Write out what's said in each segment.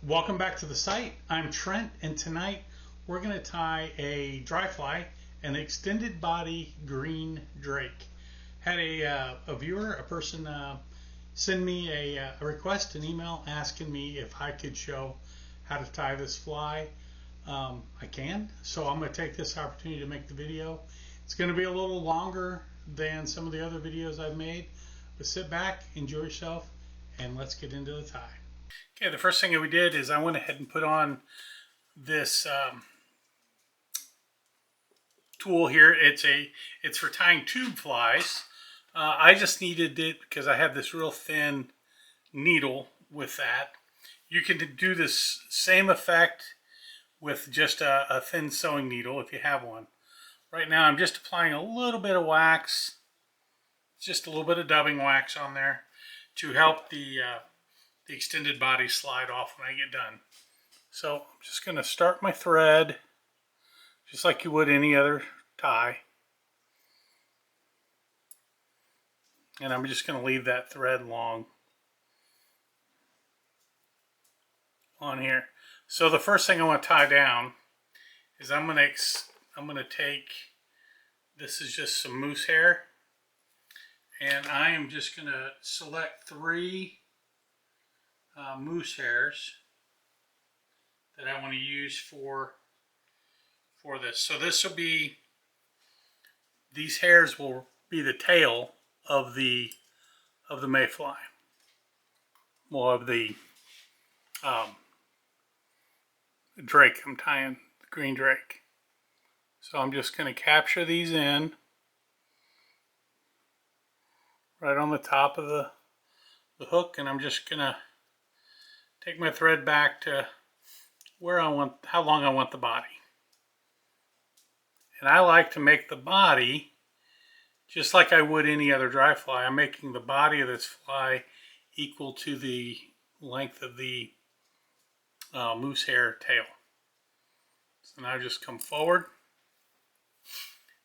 Welcome back to the site. I'm Trent, and tonight we're going to tie a dry fly, an extended body green drake. Had a viewer, a person, send me a request, an email asking me if I could show how to tie this fly. I can, so I'm going to take this opportunity to make the video. It's going to be a little longer than some of the other videos I've made, but sit back, enjoy yourself, and let's get into the tie. Okay, the first thing that we did is I went ahead and put on this tool here. It's for tying tube flies. I just needed it because I have this real thin needle with that. You can do this same effect with just a thin sewing needle if you have one. Right now I'm just applying a little bit of wax, just a little bit of dubbing wax on there to help the extended body slide off when I get done. So I'm just going to start my thread just like you would any other tie. And I'm just going to leave that thread long on here. So the first thing I want to tie down is I'm going to take, this is just some moose hair, and I am just going to select 3 moose hairs that I want to use for this. So this will be, these hairs will be the tail of the mayfly, well, of the drake I'm tying, the green drake. So I'm just going to capture these in right on the top of the hook, and I'm just going to take my thread back to where I want, how long I want the body. And I like to make the body just like I would any other dry fly. I'm making the body of this fly equal to the length of the moose hair tail. So now I just come forward.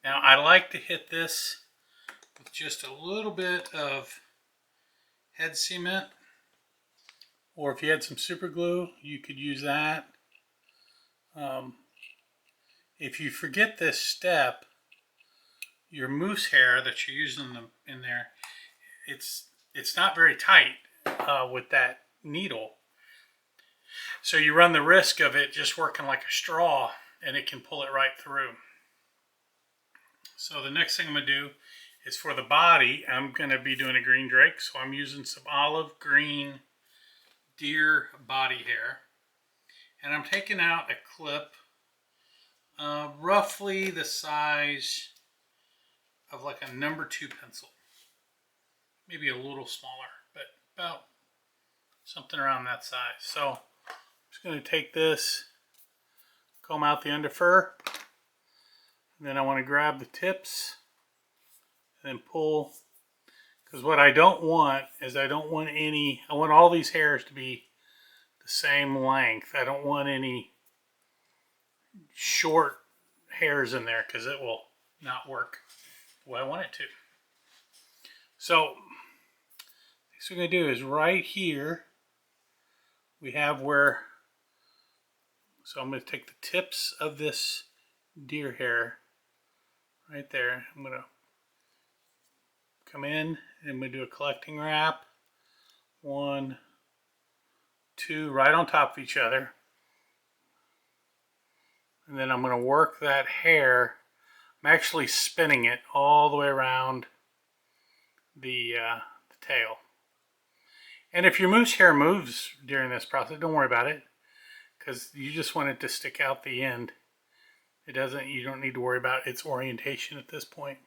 Now I like to hit this with just a little bit of head cement, or if you had some super glue, you could use that. If you forget this step, your moose hair that you're using in there, it's not very tight with that needle. So you run the risk of it just working like a straw, and it can pull it right through. So the next thing I'm going to do is for the body, I'm going to be doing a green drake. So I'm using some olive green deer body hair. And I'm taking out a clip roughly the size of like a number 2 pencil. Maybe a little smaller, but about something around that size. So I'm just going to take this, comb out the under fur, and then I want to grab the tips and then pull, because what I don't want is I want all these hairs to be the same length. I don't want any short hairs in there because it will not work the way I want it to. So what we're going to do is right here we have where, so I'm going to take the tips of this deer hair right there. I'm going to come in and I'm going to do a collecting wrap. 1, 2, right on top of each other. And then I'm going to work that hair. I'm actually spinning it all the way around the tail. And if your moose hair moves during this process, don't worry about it, because you just want it to stick out the end. You don't need to worry about its orientation at this point.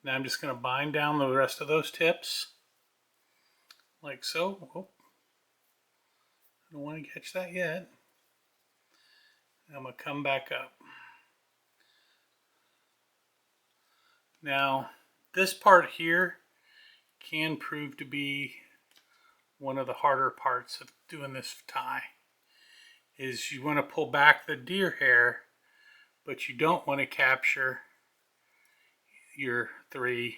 Now I'm just going to bind down the rest of those tips, like so. Oh, I don't want to catch that yet. I'm going to come back up. Now, this part here can prove to be one of the harder parts of doing this tie. Is you want to pull back the deer hair, but you don't want to capture your 3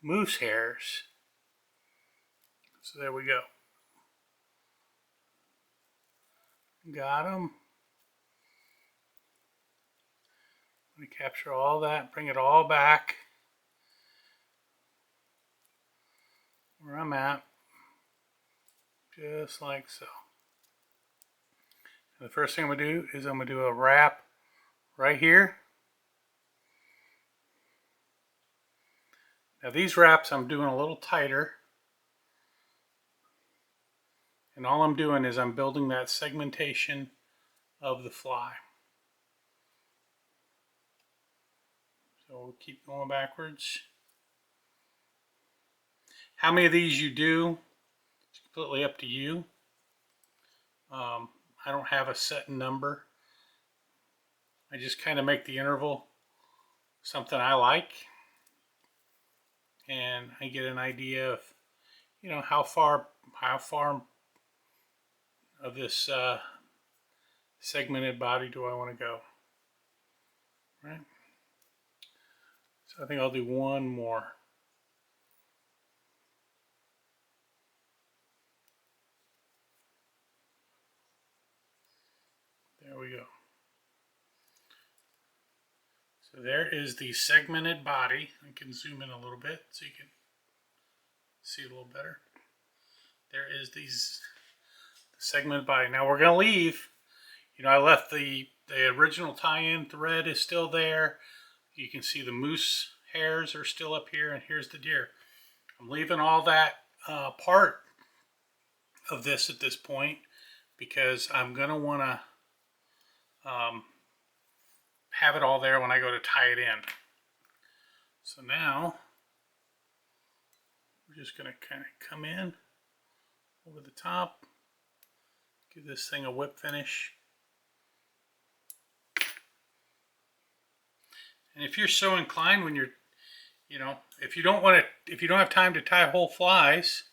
moose hairs. So there we go. Got them. I'm going to capture all that, bring it all back where I'm at, just like so. And the first thing I'm going to do is I'm going to do a wrap right here. Now these wraps I'm doing a little tighter. And all I'm doing is I'm building that segmentation of the fly. So we'll keep going backwards. How many of these you do, it's completely up to you. I don't have a set number. I just kind of make the interval something I like. And I get an idea of, you know, how far of this segmented body do I want to go, right? So I think I'll do one more. There we go. So there is the segmented body. I can zoom in a little bit so you can see it a little better. There is the segmented body. Now we're going to leave, you know, I left the original tie-in thread is still there. You can see the moose hairs are still up here, and here's the deer. I'm leaving all that part of this at this point because I'm going to want to have it all there when I go to tie it in. So now we're just going to kind of come in over the top, give this thing a whip finish. And if you're so inclined when you're, you know, if you don't have time to tie whole flies,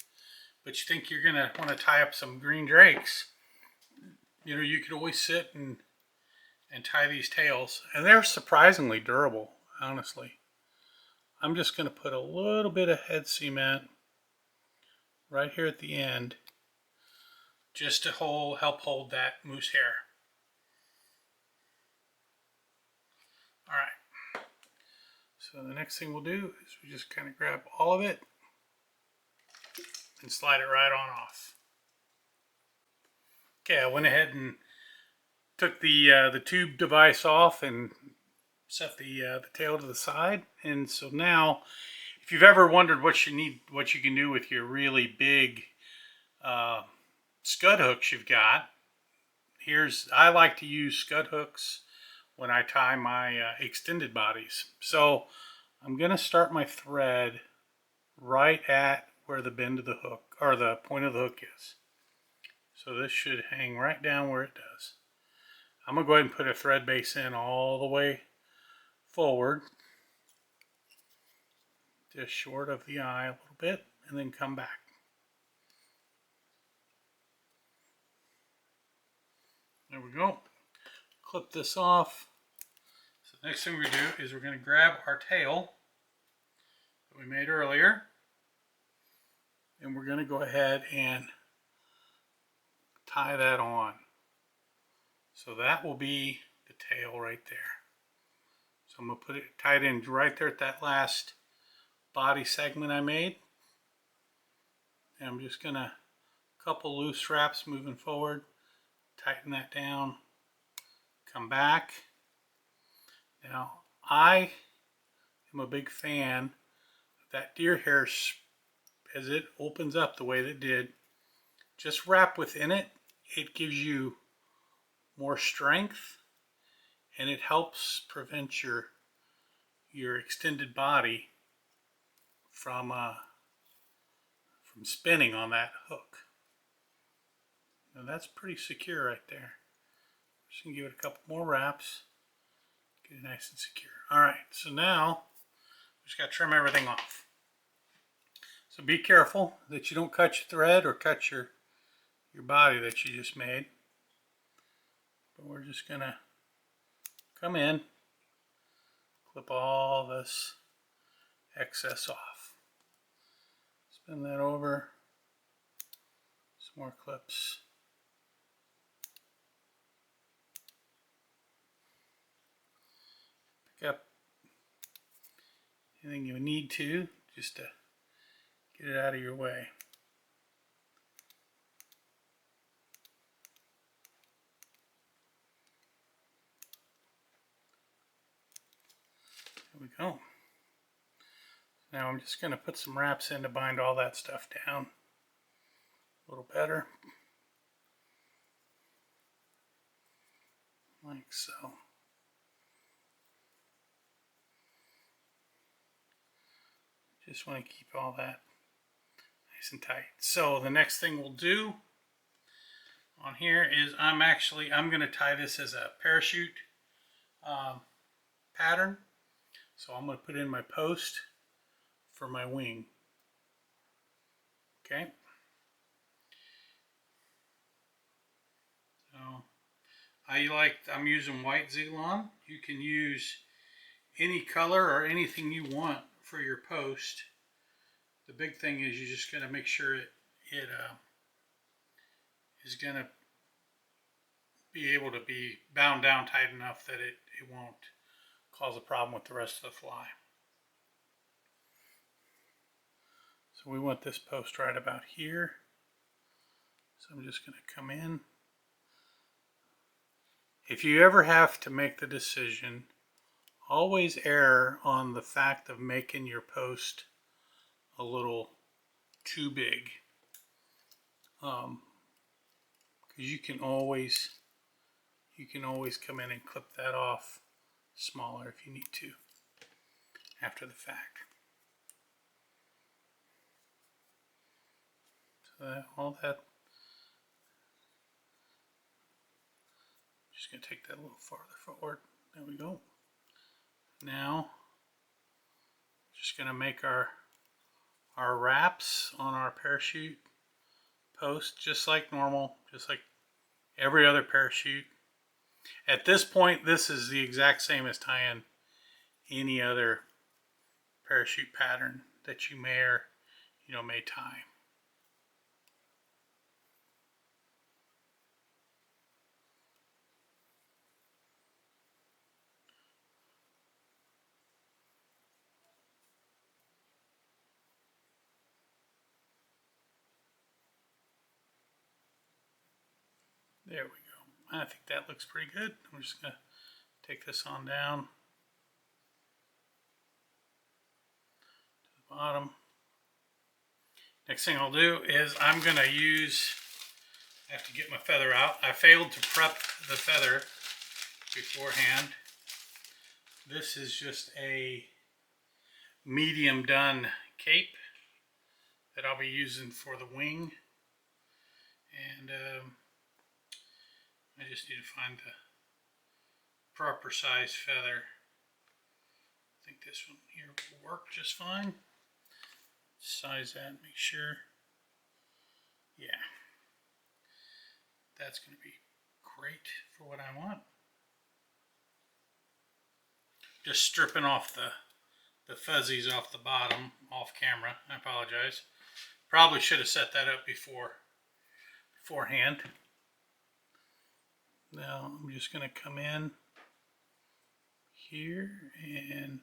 but you think you're going to want to tie up some green drakes, you know, you could always sit and tie these tails. And they're surprisingly durable, honestly. I'm just going to put a little bit of head cement right here at the end just to help hold that moose hair. All right. So the next thing we'll do is we just kind of grab all of it and slide it right on off. Okay, I went ahead and took the tube device off and set the tail to the side. And so now, if you've ever wondered what you can do with your really big scud hooks you've got, I like to use scud hooks when I tie my extended bodies. So I'm going to start my thread right at where the bend of the hook, or the point of the hook is. So this should hang right down where it does. I'm going to go ahead and put a thread base in all the way forward, just short of the eye a little bit, and then come back. There we go. Clip this off. So the next thing we do is we're going to grab our tail that we made earlier, and we're going to go ahead and tie that on. So that will be the tail right there. So I'm going to tie it in right there at that last body segment I made. And I'm just going to couple loose wraps moving forward, tighten that down, come back. Now I am a big fan of that deer hair as it opens up the way that it did. Just wrap within it. It gives you more strength, and it helps prevent your extended body from spinning on that hook. Now that's pretty secure right there. Just gonna give it a couple more wraps, get it nice and secure. All right, so now we just got to trim everything off. So be careful that you don't cut your thread or cut your body that you just made. But we're just gonna come in, clip all this excess off. Spin that over, some more clips. anything you need to, just to get it out of your way. There we go. Now I'm just going to put some wraps in to bind all that stuff down a little better. Like so. Just want to keep all that nice and tight. So the next thing we'll do on here is I'm going to tie this as a parachute pattern. So I'm going to put in my post for my wing. Okay. So I'm using white Zilon. You can use any color or anything you want for your post. The big thing is you just got to make sure it is going to be able to be bound down tight enough that it won't cause a problem with the rest of the fly. So we want this post right about here. So I'm just going to come in. If you ever have to make the decision, always err on the fact of making your post a little too big. Because you can always come in and clip that off smaller if you need to after the fact. So all that, just going to take that a little farther forward. There we go. Now, just going to make our wraps on our parachute post just like normal, just like every other parachute. At this point, this is the exact same as tying any other parachute pattern that you may tie. There we go. I think that looks pretty good. I'm just going to take this on down to the bottom. Next thing I'll do is I have to get my feather out. I failed to prep the feather beforehand. This is just a medium done cape that I'll be using for the wing. And I just need to find the proper size feather. I think this one here will work just fine. Size that, make sure. Yeah. That's going to be great for what I want. Just stripping off the fuzzies off the bottom, off camera. I apologize. Probably should have set that up beforehand. Now I'm just going to come in here and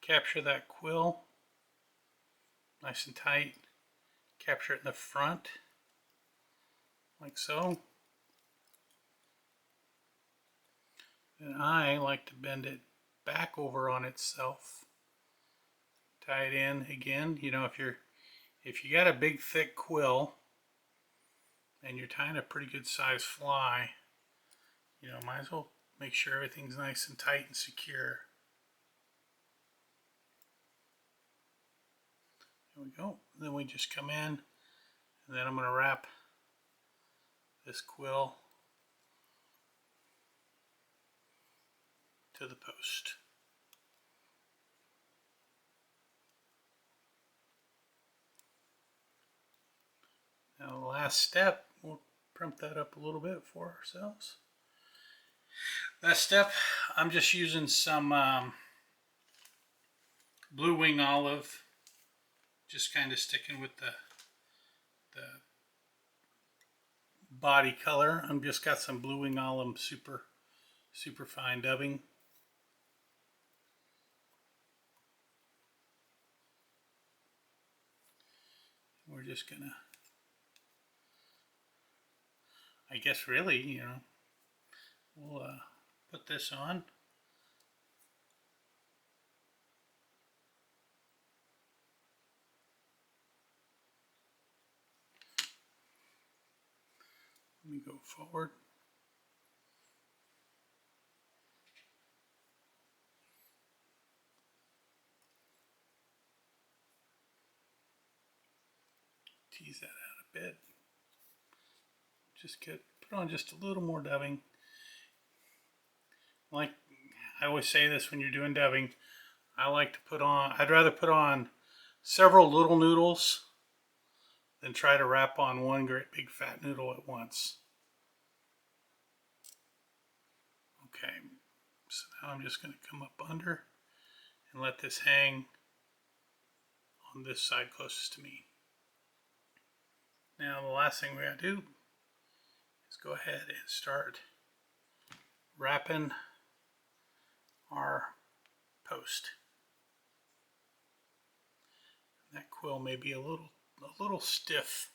capture that quill nice and tight. Capture it in the front like so. And I like to bend it back over on itself. Tie it in again. You know, if you got a big thick quill and you're tying a pretty good size fly, you know, might as well make sure everything's nice and tight and secure. There we go. And then we just come in, and then I'm going to wrap this quill to the post. Now the last step, we'll primp that up a little bit for ourselves. Last step, I'm just using some Blue Wing Olive, just kind of sticking with the body color. I'm just got some Blue Wing Olive super fine dubbing. just gonna, I guess really, we'll put this on. Let me go forward. Tease that out a bit. Just put on just a little more dubbing. Like I always say this when you're doing dubbing, I'd rather put on several little noodles than try to wrap on one great big fat noodle at once. Okay, so now I'm just going to come up under and let this hang on this side closest to me. Now the last thing we gotta do is go ahead and start wrapping our post. That quill may be a little stiff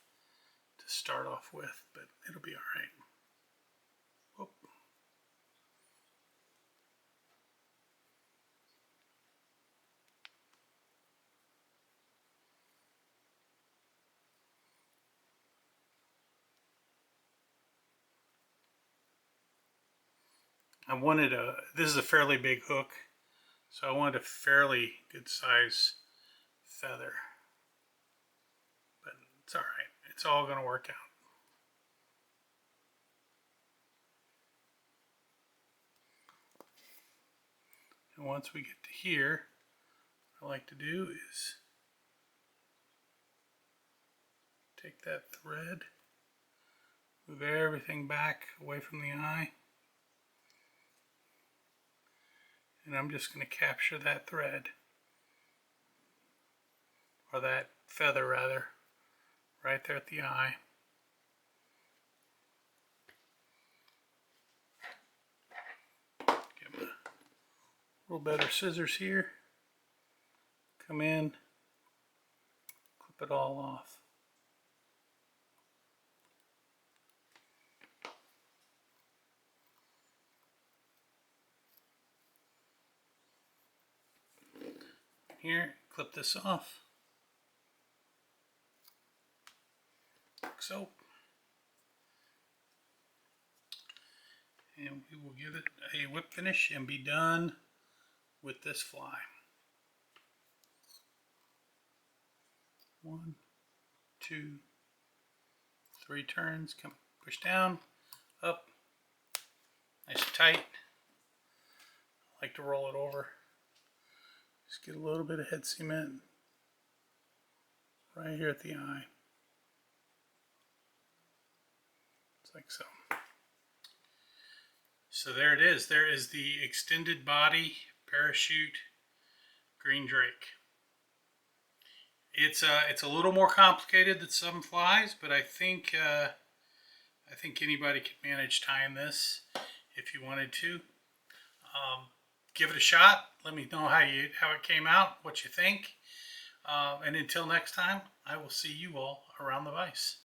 to start off with, but it'll be all right. Whoop. This is a fairly big hook, so I wanted a fairly good size feather. But it's all right. It's all going to work out. And once we get to here, what I like to do is take that thread, move everything back away from the eye, and I'm just going to capture that thread, or that feather rather, right there at the eye. Get my little better scissors here, come in, clip it all off. Here, clip this off, like so, and we will give it a whip finish and be done with this fly. 1, 2, 3 turns, come push down, up, nice and tight. I like to roll it over. Just get a little bit of head cement right here at the eye. It's like so. So there it is. There is the extended body parachute green drake. It's a little more complicated than some flies, but I think anybody could manage tying this if you wanted to. Give it a shot. Let me know how it came out, what you think. And until next time, I will see you all around the vise.